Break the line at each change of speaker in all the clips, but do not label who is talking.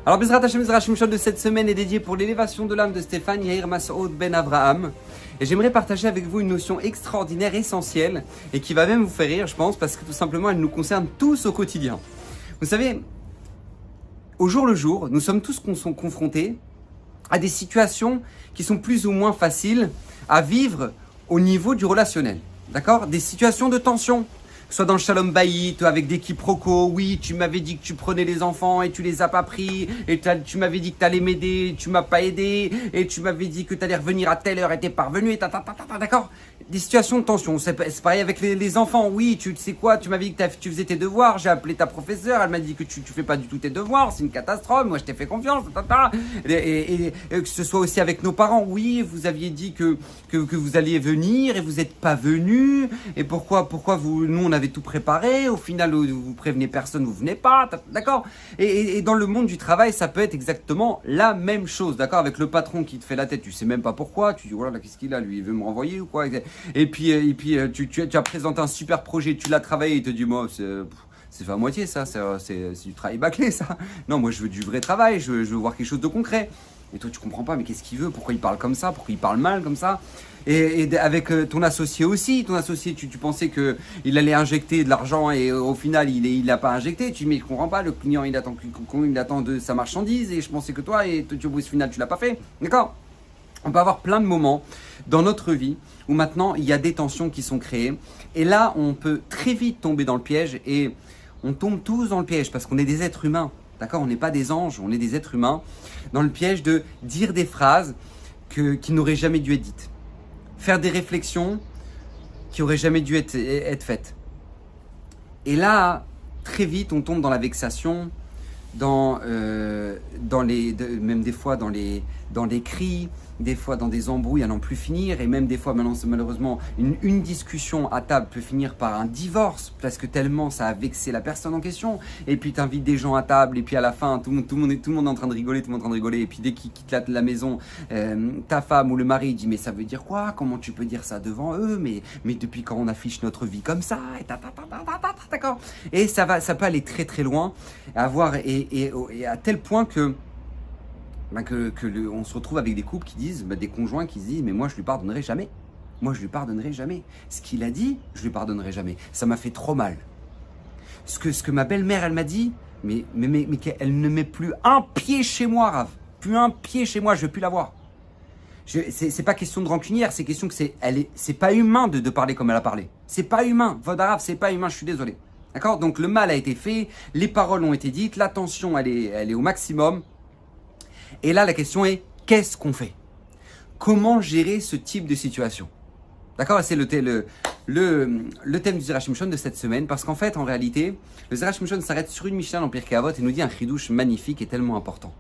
Alors, Bezrat Hashem, Bezrat Hashem Shot de cette semaine est dédié pour l'élévation de l'âme de Stéphane Yair Masoud Ben Abraham. Et j'aimerais partager avec vous une notion extraordinaire, essentielle, et qui va même vous faire rire, je pense, parce que tout simplement, elle nous concerne tous au quotidien. Vous savez, au jour le jour, nous sommes tous confrontés à des situations qui sont plus ou moins faciles à vivre au niveau du relationnel. D'accord ? Des situations de tension. Soit dans le Shalom Bayit, avec des quiproquos, oui, tu m'avais dit que tu prenais les enfants et tu les as pas pris, et tu m'avais dit que tu allais m'aider, tu m'as pas aidé, et tu m'avais dit que tu allais revenir à telle heure et t'es pas revenu, et d'accord ? Des situations de tension, c'est pareil avec les enfants, oui, tu sais quoi, tu m'avais dit que tu faisais tes devoirs, j'ai appelé ta professeure, elle m'a dit que tu fais pas du tout tes devoirs, c'est une catastrophe, moi je t'ai fait confiance, et que ce soit aussi avec nos parents, oui, vous aviez dit que vous alliez venir et vous êtes pas venu, et pourquoi nous on avait tout préparé, au final vous prévenez personne, vous venez pas, d'accord ? Et dans le monde du travail, ça peut être exactement la même chose, d'accord ? Avec le patron qui te fait la tête, tu sais même pas pourquoi, tu dis voilà, qu'est-ce qu'il a, lui, il veut me renvoyer ou quoi ? Et puis tu as présenté un super projet, tu l'as travaillé, il te dit moi c'est fait à moitié ça, c'est du travail bâclé ça. Non, moi je veux du vrai travail, je veux voir quelque chose de concret. Et toi tu comprends pas, mais qu'est-ce qu'il veut ? Pourquoi il parle comme ça ? Pourquoi il parle mal comme ça ? Et avec ton associé aussi, tu pensais qu'il allait injecter de l'argent et au final il l'a pas injecté. Tu dis mais je comprends pas, le client il attend de sa marchandise et je pensais que toi et au final tu l'as pas fait. D'accord ? On peut avoir plein de moments dans notre vie où maintenant il y a des tensions qui sont créées et là on peut très vite tomber dans le piège et on tombe tous dans le piège parce qu'on est des êtres humains, d'accord ? On n'est pas des anges, on est des êtres humains dans le piège de dire des phrases qui n'auraient jamais dû être dites, faire des réflexions qui n'auraient jamais dû être faites. Et là, très vite on tombe dans la vexation, même des fois dans les cris, des fois dans des embrouilles à n'en plus finir, et même des fois maintenant malheureusement une discussion à table peut finir par un divorce parce que tellement ça a vexé la personne en question. Et puis tu invites des gens à table et puis à la fin tout le monde est en train de rigoler, et puis dès qu'ils quittent la maison, ta femme ou le mari dit mais ça veut dire quoi ? Comment tu peux dire ça devant eux ? Mais depuis quand on affiche notre vie comme ça ? Et d'accord ? Et ça peut aller très très loin, et à tel point que on se retrouve avec des couples qui disent, des conjoints qui se disent, mais moi je lui pardonnerai jamais. Moi je lui pardonnerai jamais. Ce qu'il a dit, je lui pardonnerai jamais. Ça m'a fait trop mal. Ce que ma belle-mère elle m'a dit, mais qu'elle ne met plus un pied chez moi, Rav. Plus un pied chez moi, je veux plus la voir. C'est pas question de rancunière, c'est question que c'est pas humain de parler comme elle a parlé. C'est pas humain. Vodarav, c'est pas humain, je suis désolé. D'accord ? Donc le mal a été fait, les paroles ont été dites, la tension elle est au maximum. Et là, la question est, qu'est-ce qu'on fait ? Comment gérer ce type de situation ? D'accord ? C'est le thème du Zerach Shimshon de cette semaine, parce qu'en fait, en réalité, le Zerach Shimshon s'arrête sur une Mishnah dans Pirkei Avot et nous dit un chidouche magnifique et tellement important.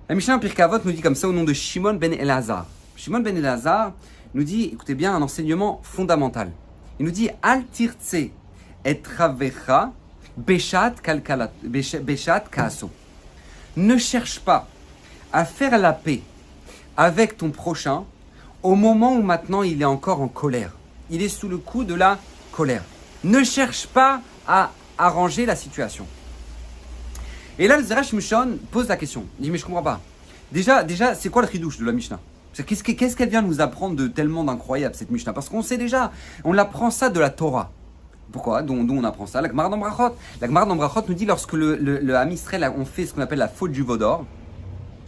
La Mishnah dans Pirkei Avot nous dit comme ça au nom de Shimon ben Elazar. Shimon ben Elazar nous dit, écoutez bien, un enseignement fondamental. Il nous dit, Al tirtse et travecha beshat kaso. Ne cherche pas à faire la paix avec ton prochain au moment où maintenant il est encore en colère. Il est sous le coup de la colère. Ne cherche pas à arranger la situation. Et là, le Zerach Shimshon pose la question. Il dit, mais je comprends pas. Déjà, c'est quoi le chidouche de la Mishnah ? Qu'est-ce qu'elle vient nous apprendre de tellement d'incroyable, cette Mishnah ? Parce qu'on sait déjà, on apprend ça de la Torah. Pourquoi ? D'où on apprend ça ? La Gemara dans Brachot. La Gemara dans Brachot nous dit, lorsque le Ham Israël on fait ce qu'on appelle la faute du Vaudor,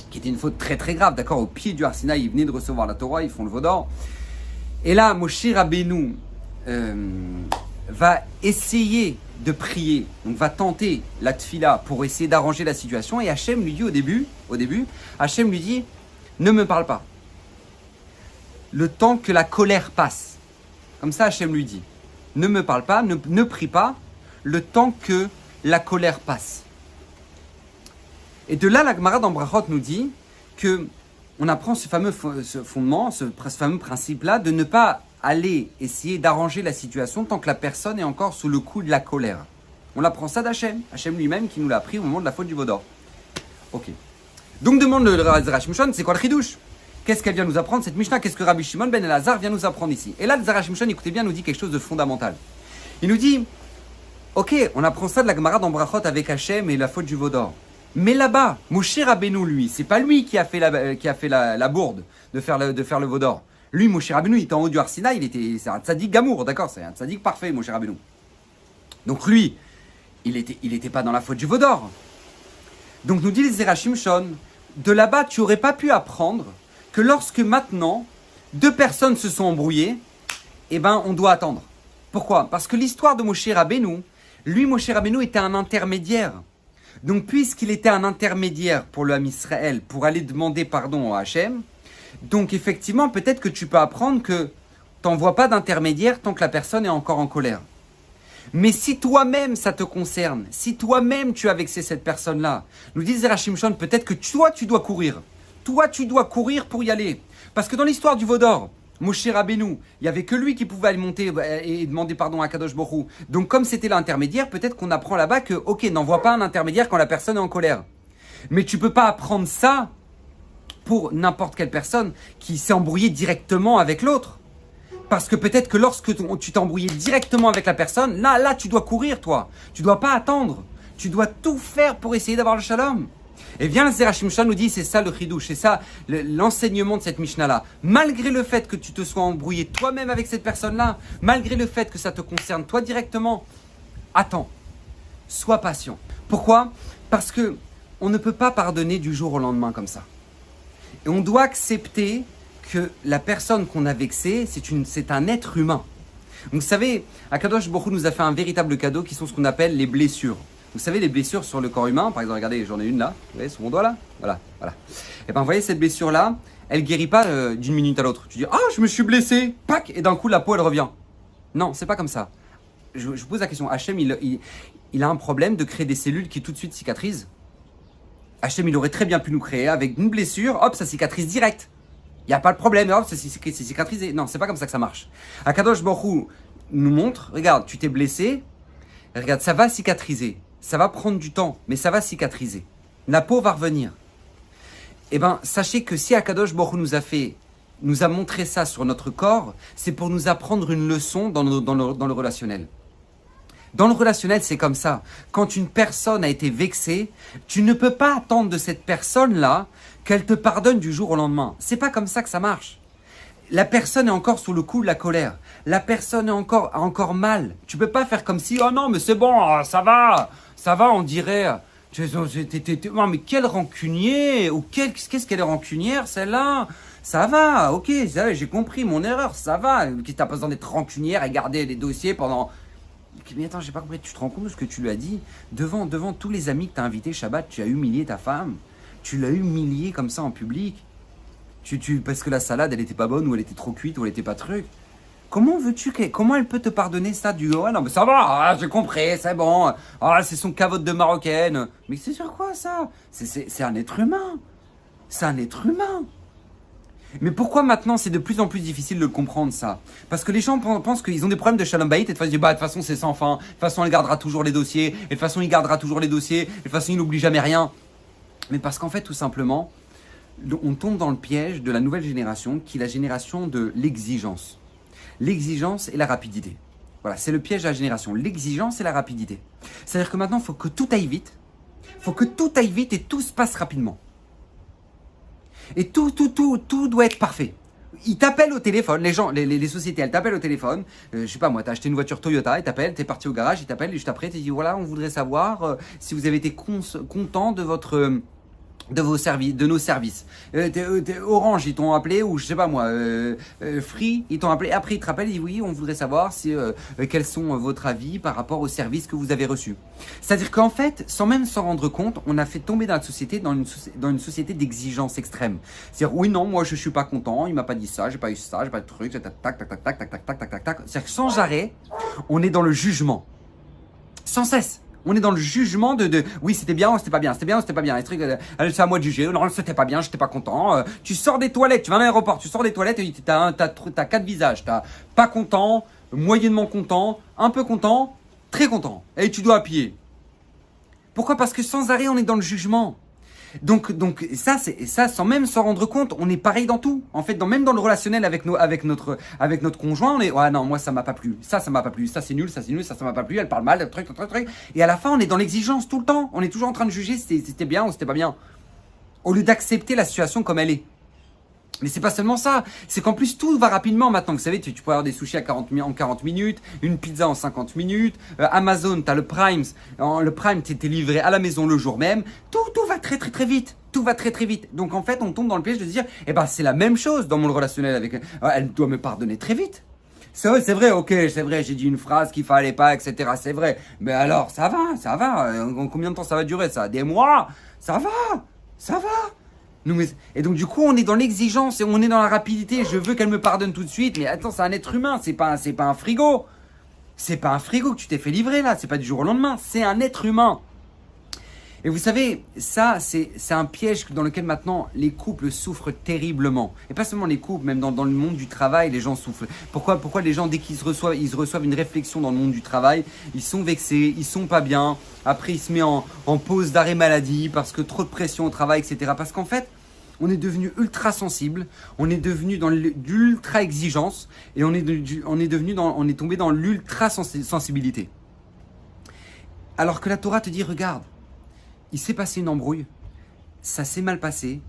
qui était une faute très très grave, d'accord, au pied du Har Sinaï, ils venaient de recevoir la Torah, ils font le Vaudor. Et là, Moshe Rabbeinu va essayer de prier, donc va tenter la tfila pour essayer d'arranger la situation. Et Hachem lui dit au début, Hachem lui dit, ne me parle pas. Le temps que la colère passe. Comme ça, Hachem lui dit, ne me parle pas, ne prie pas, le temps que la colère passe. Et de là, la Gemara dans Brachot nous dit que on apprend ce fameux fondement, ce fameux principe-là, de ne pas aller essayer d'arranger la situation tant que la personne est encore sous le coup de la colère. On apprend ça d'Hachem, Hachem lui-même qui nous l'a appris au moment de la faute du Vaudor. Ok. Donc demande le Zerach Shimshon, c'est quoi le chidouche ? Qu'est-ce qu'elle vient nous apprendre, cette Mishnah ? Qu'est-ce que Rabbi Shimon ben Elazar vient nous apprendre ici ? Et là, le Zerach Shimshon, écoutez bien, nous dit quelque chose de fondamental. Il nous dit, ok, on apprend ça de la Gemara dans Brachot avec Hachem et la faute du Vaudor. Mais là-bas, Moshe Rabbeinu, lui, c'est pas lui qui a fait la bourde de faire le veau d'or. Lui, Moshe Rabbeinu, il était en haut du Har Sinaï, c'est un tzaddik gamour, d'accord, c'est un tzaddik parfait, Moshe Rabbeinu. Donc lui, il était pas dans la faute du veau d'or. Donc nous dit les Zera Shimshon, de là-bas, tu aurais pas pu apprendre que lorsque maintenant, deux personnes se sont embrouillées, eh ben, on doit attendre. Pourquoi? Parce que l'histoire de Moshe Rabbeinu, lui, Moshe Rabbeinu était un intermédiaire. Donc, puisqu'il était un intermédiaire pour le Ham Israël, pour aller demander pardon à Hachem, donc effectivement, peut-être que tu peux apprendre que t'envoies pas d'intermédiaire tant que la personne est encore en colère. Mais si toi-même ça te concerne, si toi-même tu as vexé cette personne-là, nous dit Zera Shimshon, peut-être que toi tu dois courir. Toi tu dois courir pour y aller. Parce que dans l'histoire du veau d'or, Moshe Rabbeinu, il n'y avait que lui qui pouvait aller monter et demander pardon à Kadosh Baruch Hu. Donc comme c'était l'intermédiaire, peut-être qu'on apprend là-bas que, ok, n'envoie pas un intermédiaire quand la personne est en colère. Mais tu peux pas apprendre ça pour n'importe quelle personne qui s'est embrouillée directement avec l'autre. Parce que peut-être que lorsque tu t'es embrouillé directement avec la personne, là, tu dois courir, toi. Tu dois pas attendre. Tu dois tout faire pour essayer d'avoir le shalom. Et bien, le Zera Shimshon nous dit, c'est ça le chidouche, c'est ça l'enseignement de cette Mishnah-là. Malgré le fait que tu te sois embrouillé toi-même avec cette personne-là, malgré le fait que ça te concerne toi directement, attends, sois patient. Pourquoi? Parce que on ne peut pas pardonner du jour au lendemain comme ça. Et on doit accepter que la personne qu'on a vexée, c'est un être humain. Donc, vous savez, Akadosh Baruch Hu nous a fait un véritable cadeau qui sont ce qu'on appelle les blessures. Vous savez, les blessures sur le corps humain, par exemple, regardez, j'en ai une là, vous voyez, sur mon doigt là, voilà. Et bien, vous voyez, cette blessure-là, elle guérit pas d'une minute à l'autre. Tu dis, ah, je me suis blessé, pac, et d'un coup, la peau, elle revient. Non, c'est pas comme ça. Je vous pose la question, Hachem, il a un problème de créer des cellules qui tout de suite cicatrisent. Hachem, il aurait très bien pu nous créer avec une blessure, hop, ça cicatrise direct. Il n'y a pas de problème, hop, c'est cicatrisé. Non, c'est pas comme ça que ça marche. Akadosh Baruch Hu nous montre, regarde, tu t'es blessé, regarde, ça va cicatriser. Ça va prendre du temps, mais ça va cicatriser. La peau va revenir. Eh bien, sachez que si Akadosh Baruch Hu nous a montré ça sur notre corps, c'est pour nous apprendre une leçon dans le relationnel. Dans le relationnel, c'est comme ça. Quand une personne a été vexée, tu ne peux pas attendre de cette personne-là qu'elle te pardonne du jour au lendemain. C'est pas comme ça que ça marche. La personne est encore sous le coup de la colère. La personne est encore mal. Tu peux pas faire comme si, oh non, mais c'est bon, ça va, on dirait. Non, mais quel rancunier, ou qu'est-ce qu'elle est rancunière, celle-là? Ça va, ok, j'ai compris mon erreur, ça va. T'as pas besoin d'être rancunière et garder les dossiers pendant. Mais attends, j'ai pas compris, tu te rends compte de ce que tu lui as dit? Devant tous les amis que t'as invités Shabbat, tu as humilié ta femme. Tu l'as humiliée comme ça en public. Parce que la salade, elle était pas bonne, ou elle était trop cuite, ou elle était pas truc. Comment elle peut te pardonner ça du oh non mais ça va, j'ai compris, c'est bon. C'est son cavote de marocaine. Mais c'est sur quoi ça? C'est un être humain. C'est un être humain. Mais pourquoi maintenant c'est de plus en plus difficile de le comprendre ça? Parce que les gens pensent qu'ils ont des problèmes de shalom bayit et de toute façon c'est sans fin. De toute façon elle gardera toujours les dossiers. Et de toute façon il gardera toujours les dossiers. Et de toute façon il n'oublie jamais rien. Mais parce qu'en fait tout simplement, on tombe dans le piège de la nouvelle génération qui est la génération de l'exigence. L'exigence et la rapidité. Voilà, c'est le piège de la génération. L'exigence et la rapidité. C'est-à-dire que maintenant, il faut que tout aille vite. Il faut que tout aille vite et tout se passe rapidement. Et tout doit être parfait. Ils t'appellent au téléphone, les gens, les sociétés, elles t'appellent au téléphone. Je sais pas moi, t'as acheté une voiture Toyota, ils t'appellent, t'es parti au garage, ils t'appellent, et juste après, t'es dit voilà, on voudrait savoir si vous avez été content de nos services. Orange, ils t'ont appelé, ou je sais pas moi, Free, ils t'ont appelé. Après, ils te rappellent, ils disent oui, on voudrait savoir quels sont votre avis par rapport aux services que vous avez reçus. C'est-à-dire qu'en fait, sans même s'en rendre compte, on a fait tomber dans la société, dans une société d'exigence extrême. C'est-à-dire, oui, non, moi je suis pas content, il m'a pas dit ça, j'ai pas eu ça, j'ai pas de truc, tac. C'est-à-dire que sans arrêt, on est dans le jugement. Sans cesse. On est dans le jugement de oui, c'était bien ou c'était pas bien, c'était bien ou c'était pas bien. C'est à moi de juger. Non, c'était pas bien, j'étais pas content. Tu sors des toilettes, tu vas à l'aéroport, tu sors des toilettes et t'as 4 visages. T'as pas content, moyennement content, un peu content, très content. Et tu dois appuyer. Pourquoi? Parce que sans arrêt, on est dans le jugement. Donc ça, sans même s'en rendre compte, on est pareil dans tout. En fait, même dans le relationnel avec notre conjoint, on est, ouais, non, moi, ça m'a pas plu. Ça m'a pas plu. Ça, c'est nul, ça m'a pas plu. Elle parle mal, truc. Et à la fin, on est dans l'exigence tout le temps. On est toujours en train de juger si c'était bien ou si c'était pas bien. Au lieu d'accepter la situation comme elle est. Mais c'est pas seulement ça, c'est qu'en plus tout va rapidement maintenant. Vous savez, tu peux avoir des sushis en 40 minutes, une pizza en 50 minutes, Amazon, tu as le Prime, le Prime t'es livré à la maison le jour même. Tout va très vite. Tout va très vite. Donc en fait, on tombe dans le piège de se dire, eh ben c'est la même chose dans mon relationnel avec elle. Elle doit me pardonner très vite. C'est vrai, ok, c'est vrai, j'ai dit une phrase qu'il fallait pas, etc. C'est vrai. Mais alors, ça va. Combien de temps ça va durer ça? Des mois? Ça va. Et donc du coup on est dans l'exigence et on est dans la rapidité. Je veux qu'elle me pardonne tout de suite. Mais attends, c'est un être humain, c'est pas un frigo. C'est pas un frigo que tu t'es fait livrer là. C'est pas du jour au lendemain. C'est un être humain. Et vous savez, ça c'est un piège dans lequel maintenant les couples souffrent terriblement. Et pas seulement les couples, même dans le monde du travail, les gens souffrent. Pourquoi les gens, dès qu'ils reçoivent une réflexion dans le monde du travail, ils sont vexés, ils sont pas bien. Après ils se mettent en pause d'arrêt maladie parce que trop de pression au travail, etc. Parce qu'en fait, on est devenu ultra sensible, on est devenu dans l'ultra exigence et on est tombé dans l'ultra sensibilité. Alors que la Torah te dit, regarde, il s'est passé une embrouille, ça s'est mal passé,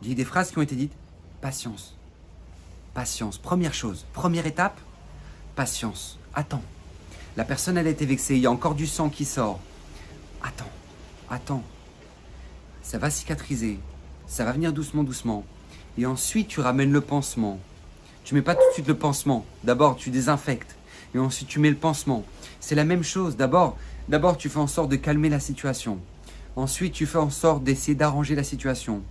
il y a des phrases qui ont été dites, patience, première chose, première étape, patience, attends. La personne elle a été vexée, il y a encore du sang qui sort, attends, ça va cicatriser. Ça va venir doucement. Et ensuite, tu ramènes le pansement. Tu mets pas tout de suite le pansement. D'abord, tu désinfectes. Et ensuite, tu mets le pansement. C'est la même chose. D'abord, tu fais en sorte de calmer la situation. Ensuite, tu fais en sorte d'essayer d'arranger la situation.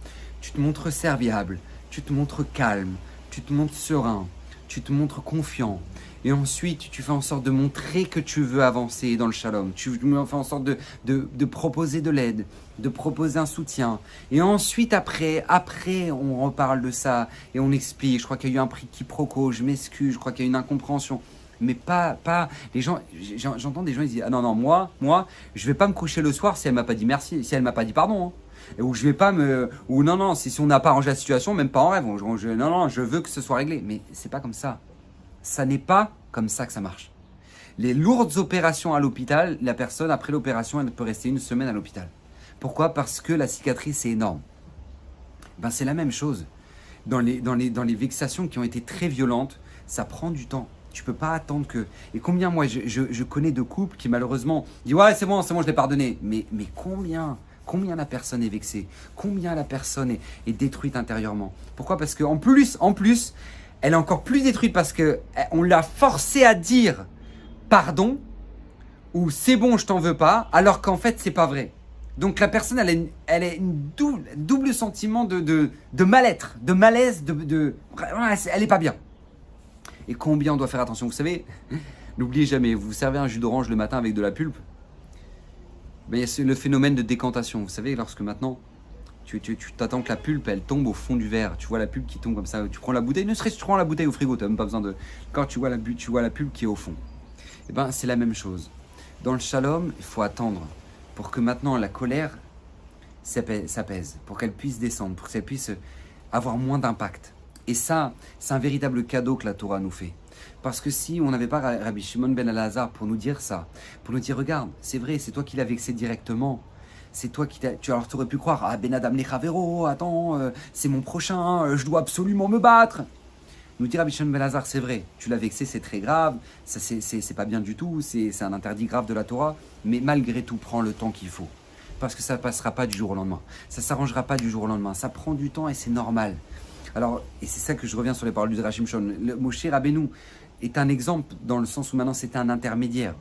Tu te montres serviable. Tu te montres calme. Tu te montres serein. Tu te montres confiant. Et ensuite, tu fais en sorte de montrer que tu veux avancer dans le shalom. Tu fais en sorte de proposer de l'aide, de proposer un soutien. Et ensuite, après, on reparle de ça et on explique. Je crois qu'il y a eu un quiproquo, je m'excuse, je crois qu'il y a eu une incompréhension. Mais pas les gens, j'entends des gens, ils disent, ah non, moi, je vais pas me coucher le soir si elle m'a pas dit merci, si elle m'a pas dit pardon. Hein. Ou je vais pas non, si on n'a pas arrangé la situation, même pas en rêve. Non, je veux que ce soit réglé. Mais c'est pas comme ça. Ça n'est pas comme ça que ça marche. Les lourdes opérations à l'hôpital, la personne, après l'opération, elle peut rester 1 semaine à l'hôpital. Pourquoi? Parce que la cicatrice est énorme. Ben, c'est la même chose. Dans les vexations qui ont été très violentes, ça prend du temps. Tu peux pas attendre que... Et combien, moi, je connais de couples qui, malheureusement, disent « Ouais, c'est bon, je l'ai pardonné. » Mais combien la personne est vexée? Combien la personne est détruite intérieurement? Pourquoi? Parce qu'en plus, elle est encore plus détruite parce qu'on l'a forcée à dire pardon ou c'est bon, je t'en veux pas, alors qu'en fait, c'est pas vrai. Donc la personne, elle a une double sentiment de mal-être, de malaise, elle est pas bien. Et combien on doit faire attention? Vous savez, n'oubliez jamais, vous servez un jus d'orange le matin avec de la pulpe, ben, il y a le phénomène de décantation. Vous savez, lorsque maintenant... Tu t'attends que la pulpe, elle tombe au fond du verre. Tu vois la pulpe qui tombe comme ça. Tu prends la bouteille, ne serait-ce que tu prends la bouteille au frigo, tu n'as même pas besoin de... Quand tu vois la pulpe qui est au fond. Eh ben, c'est la même chose. Dans le shalom, il faut attendre pour que maintenant la colère s'apaise, pour qu'elle puisse descendre, pour qu'elle puisse avoir moins d'impact. Et ça, c'est un véritable cadeau que la Torah nous fait. Parce que si on n'avait pas Rabbi Shimon ben Elazar pour nous dire ça, pour nous dire, regarde, c'est vrai, c'est toi qui l'as vexé directement. C'est toi qui alors tu aurais pu croire, ah Ben Adam Lechavero, attends, c'est mon prochain, je dois absolument me battre. Nous dire Rabbi Shimon ben Elazar, c'est vrai, tu l'as vexé, c'est très grave, ça c'est pas bien du tout, c'est un interdit grave de la Torah, mais malgré tout, prends le temps qu'il faut. Parce que ça ne passera pas du jour au lendemain. Ça ne s'arrangera pas du jour au lendemain. Ça prend du temps et c'est normal. Alors, et c'est ça que je reviens sur les paroles du Drashim Shon. Moshe Rabbeinu est un exemple dans le sens où maintenant c'était un intermédiaire.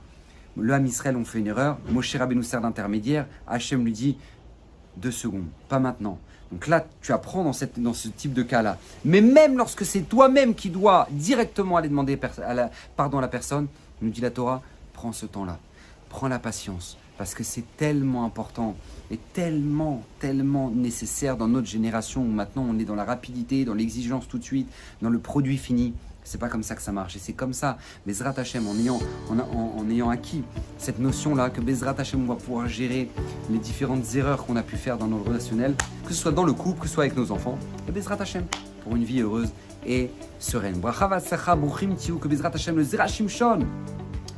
Le Ham Israël ont fait une erreur, Moshe Rabbeinu sert d'intermédiaire, Hachem lui dit 2 secondes, pas maintenant. Donc là, tu apprends dans ce type de cas-là. Mais même lorsque c'est toi-même qui dois directement aller demander pardon à la personne, nous dit la Torah, prends ce temps-là, prends la patience, parce que c'est tellement important et tellement nécessaire dans notre génération où maintenant on est dans la rapidité, dans l'exigence tout de suite, dans le produit fini. C'est pas comme ça que ça marche. Et c'est comme ça, Bezrat Hashem, en ayant acquis cette notion-là que Bezrat Hashem, on va pouvoir gérer les différentes erreurs qu'on a pu faire dans nos relationnels, que ce soit dans le couple, que ce soit avec nos enfants, et Bezrat Hashem, pour une vie heureuse et sereine. Bracha v'atzacha bruchim tiou, que Bezrat Hashem, le Zera Shimshon,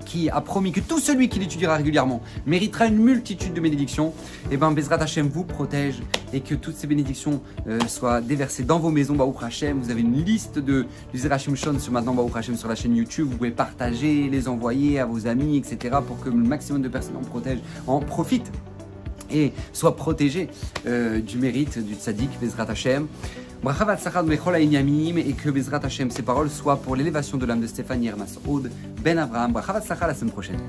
qui a promis que tout celui qui l'étudiera régulièrement méritera une multitude de bénédictions, et bien Bezrat Hashem vous protège et que toutes ces bénédictions soient déversées dans vos maisons. Baruch Hashem, vous avez une liste du Zera Shimshon sur maintenant Baruch Hashem sur la chaîne YouTube, vous pouvez partager, les envoyer à vos amis, etc. pour que le maximum de personnes en profitent et soient protégées du mérite du tzaddik Bezrat Hashem. Bracha v'atzlacha bechol ha'inyanim, et que Bezrat Hashem, ces paroles soient pour l'élévation de l'âme de Stéphane Yair Masoud Ben Avraham. Bracha v'atzlacha, la semaine prochaine.